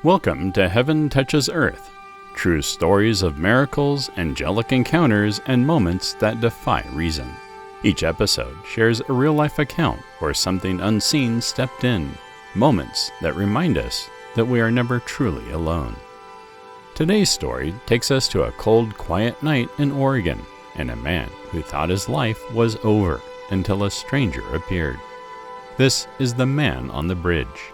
Welcome to Heaven Touches Earth, true stories of miracles, angelic encounters, and moments that defy reason. Each episode shares a real-life account where something unseen stepped in, moments that remind us that we are never truly alone. Today's story takes us to a cold, quiet night in Oregon, and a man who thought his life was over until a stranger appeared. This is the man on the bridge.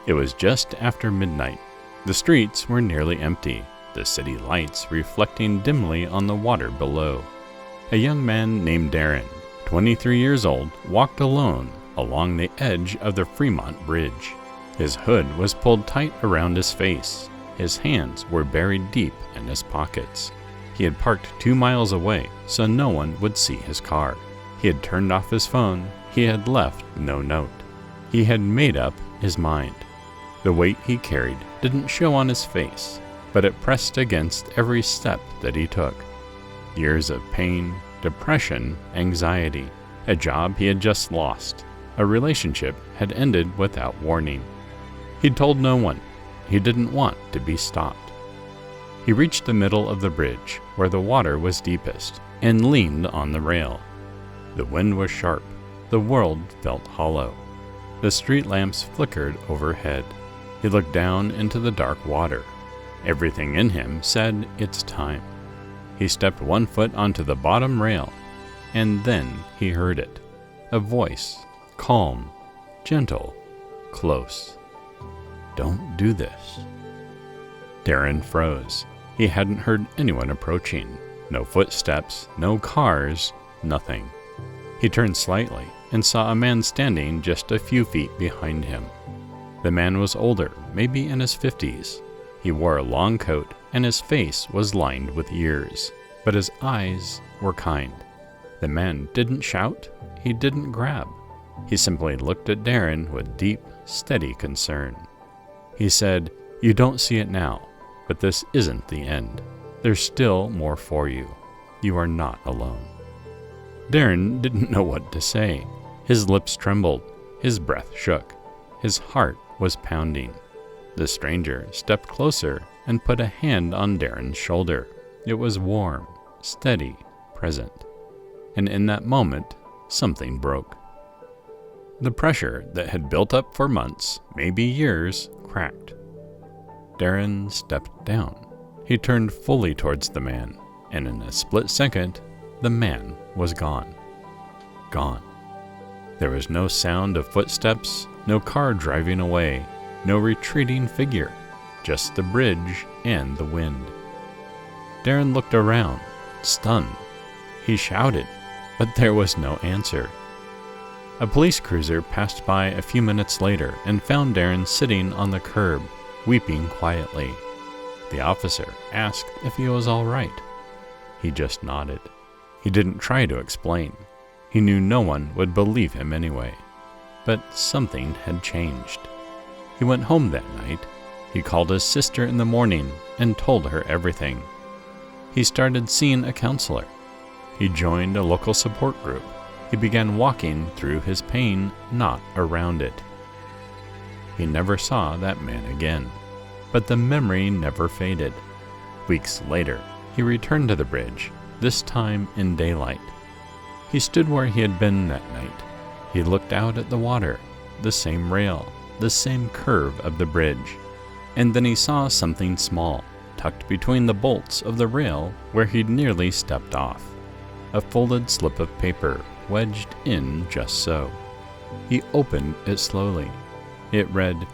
It was just after midnight. The streets were nearly empty, the city lights reflecting dimly on the water below. A young man named Darren, 23 years old, walked alone along the edge of the Fremont Bridge. His hood was pulled tight around his face. His hands were buried deep in his pockets. He had parked 2 miles away so no one would see his car. He had turned off his phone. He had left no note. He had made up his mind. The weight he carried didn't show on his face, but it pressed against every step that he took. Years of pain, depression, anxiety, a job he had just lost, a relationship had ended without warning. He told no one. He didn't want to be stopped. He reached the middle of the bridge, where the water was deepest, and leaned on the rail. The wind was sharp. The world felt hollow. The street lamps flickered overhead. He looked down into the dark water. Everything in him said it's time. He stepped 1 foot onto the bottom rail, and then he heard it. A voice, calm, gentle, close. Don't do this. Darren froze. He hadn't heard anyone approaching. No footsteps, no cars, nothing. He turned slightly and saw a man standing just a few feet behind him. The man was older, maybe in his 50s. He wore a long coat and his face was lined with years, but his eyes were kind. The man didn't shout, he didn't grab. He simply looked at Darren with deep, steady concern. He said, "You don't see it now, but this isn't the end. There's still more for you. You are not alone." Darren didn't know what to say. His lips trembled, his breath shook, his heart was pounding. The stranger stepped closer and put a hand on Darren's shoulder. It was warm, steady, present. And in that moment, something broke. The pressure that had built up for months, maybe years, cracked. Darren stepped down. He turned fully towards the man, and in a split second, the man was gone. Gone. There was no sound of footsteps, no car driving away, no retreating figure, just the bridge and the wind. Darren looked around, stunned. He shouted, but there was no answer. A police cruiser passed by a few minutes later and found Darren sitting on the curb, weeping quietly. The officer asked if he was all right. He just nodded. He didn't try to explain. He knew no one would believe him anyway. But something had changed. He went home that night. He called his sister in the morning and told her everything. He started seeing a counselor. He joined a local support group. He began walking through his pain, not around it. He never saw that man again, but the memory never faded. Weeks later, he returned to the bridge, this time in daylight. He stood where he had been that night. He looked out at the water, the same rail, the same curve of the bridge, and then he saw something small, tucked between the bolts of the rail where he'd nearly stepped off. A folded slip of paper, wedged in just so. He opened it slowly. It read,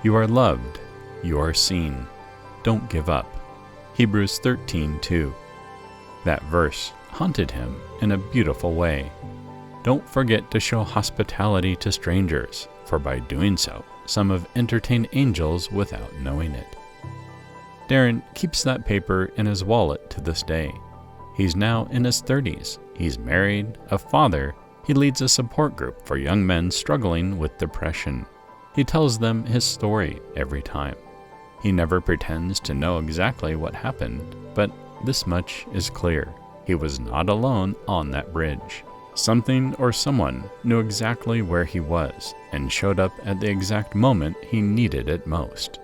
"You are loved, you are seen. Don't give up." Hebrews 13:2. That verse haunted him in a beautiful way. Don't forget to show hospitality to strangers, for by doing so, some have entertained angels without knowing it. Darren keeps that paper in his wallet to this day. He's now in his 30s. He's married, a father. He leads a support group for young men struggling with depression. He tells them his story every time. He never pretends to know exactly what happened, but this much is clear. He was not alone on that bridge. Something or someone knew exactly where he was and showed up at the exact moment he needed it most.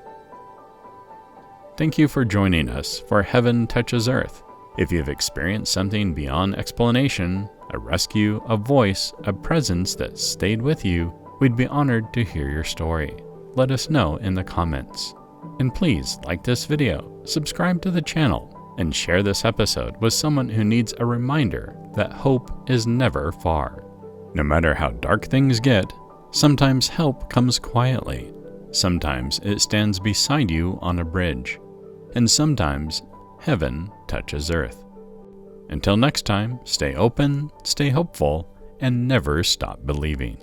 Thank you for joining us for Heaven Touches Earth. If you've experienced something beyond explanation, a rescue, a voice, a presence that stayed with you, we'd be honored to hear your story. Let us know in the comments. And please like this video, subscribe to the channel, and share this episode with someone who needs a reminder that hope is never far. No matter how dark things get, sometimes help comes quietly. Sometimes it stands beside you on a bridge. And sometimes heaven touches earth. Until next time, stay open, stay hopeful, and never stop believing.